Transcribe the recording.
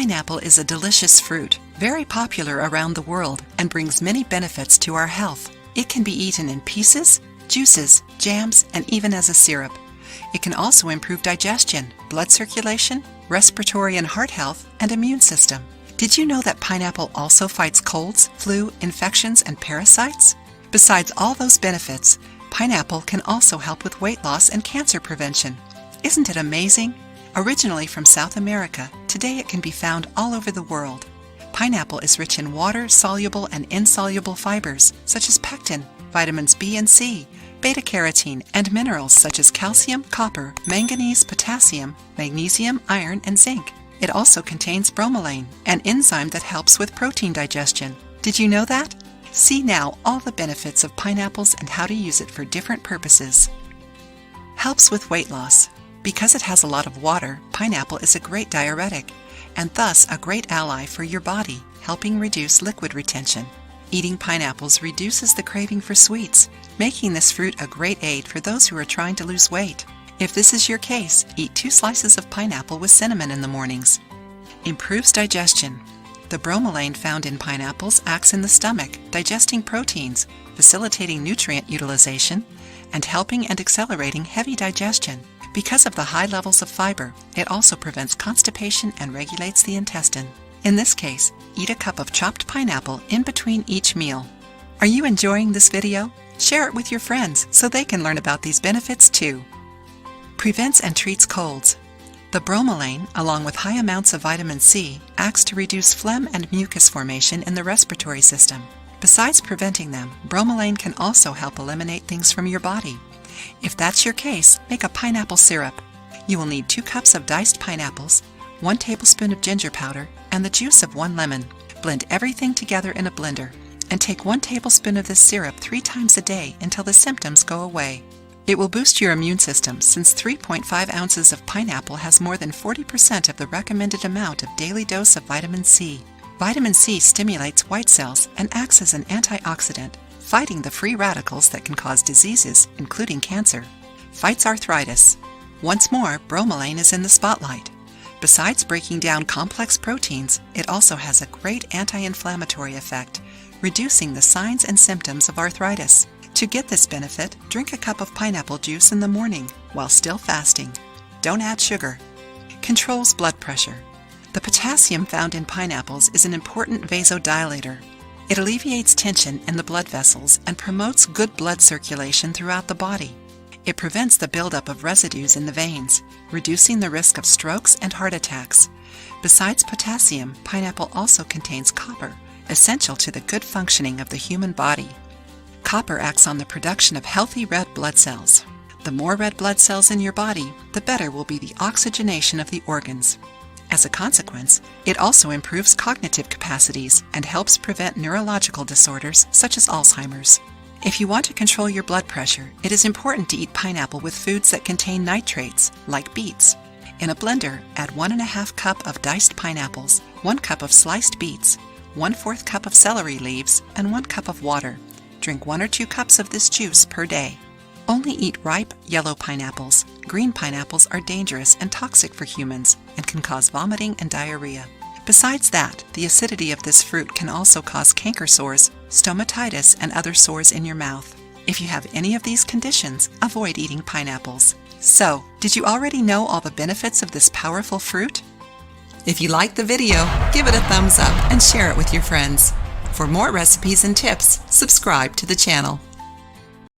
Pineapple is a delicious fruit, very popular around the world, and brings many benefits to our health. It can be eaten in pieces, juices, jams, and even as a syrup. It can also improve digestion, blood circulation, respiratory and heart health, and immune system. Did you know that pineapple also fights colds, flu, infections, and parasites? Besides all those benefits, pineapple can also help with weight loss and cancer prevention. Isn't it amazing? Originally from South America, today it can be found all over the world. Pineapple is rich in water-soluble and insoluble fibers such as pectin, vitamins B and C, beta-carotene, and minerals such as calcium, copper, manganese, potassium, magnesium, iron, and zinc. It also contains bromelain, an enzyme that helps with protein digestion. Did you know that? See now all the benefits of pineapples and how to use it for different purposes. Helps with weight loss. Because it has a lot of water, pineapple is a great diuretic, and thus a great ally for your body, helping reduce liquid retention. Eating pineapples reduces the craving for sweets, making this fruit a great aid for those who are trying to lose weight. If this is your case, eat 2 slices of pineapple with cinnamon in the mornings. Improves digestion. The bromelain found in pineapples acts in the stomach, digesting proteins, facilitating nutrient utilization, and helping and accelerating heavy digestion. Because of the high levels of fiber, it also prevents constipation and regulates the intestine. In this case, eat a cup of chopped pineapple in between each meal. Are you enjoying this video? Share it with your friends so they can learn about these benefits too. Prevents and treats colds. The bromelain, along with high amounts of vitamin C, acts to reduce phlegm and mucus formation in the respiratory system. Besides preventing them, bromelain can also help eliminate things from your body. If that's your case, make a pineapple syrup. You will need 2 cups of diced pineapples, 1 tablespoon of ginger powder, and the juice of 1 lemon. Blend everything together in a blender, and take 1 tablespoon of this syrup 3 times a day until the symptoms go away. It will boost your immune system since 3.5 ounces of pineapple has more than 40% of the recommended amount of daily dose of vitamin C. Vitamin C stimulates white cells and acts as an antioxidant, fighting the free radicals that can cause diseases, including cancer. Fights arthritis. Once more, bromelain is in the spotlight. Besides breaking down complex proteins, it also has a great anti-inflammatory effect, reducing the signs and symptoms of arthritis. To get this benefit, drink a cup of pineapple juice in the morning while still fasting. Don't add sugar. Controls blood pressure. The potassium found in pineapples is an important vasodilator. It alleviates tension in the blood vessels and promotes good blood circulation throughout the body. It prevents the buildup of residues in the veins, reducing the risk of strokes and heart attacks. Besides potassium, pineapple also contains copper, essential to the good functioning of the human body. Copper acts on the production of healthy red blood cells. The more red blood cells in your body, the better will be the oxygenation of the organs. As a consequence, it also improves cognitive capacities and helps prevent neurological disorders such as Alzheimer's. If you want to control your blood pressure, it is important to eat pineapple with foods that contain nitrates, like beets. In a blender, add 1½ cup of diced pineapples, 1 cup of sliced beets, 1/4 cup of celery leaves, and 1 cup of water. Drink 1 or 2 cups of this juice per day. Only eat ripe, yellow pineapples. Green pineapples are dangerous and toxic for humans and can cause vomiting and diarrhea. Besides that, the acidity of this fruit can also cause canker sores, stomatitis, and other sores in your mouth. If you have any of these conditions, avoid eating pineapples. So, did you already know all the benefits of this powerful fruit? If you liked the video, give it a thumbs up and share it with your friends. For more recipes and tips, subscribe to the channel.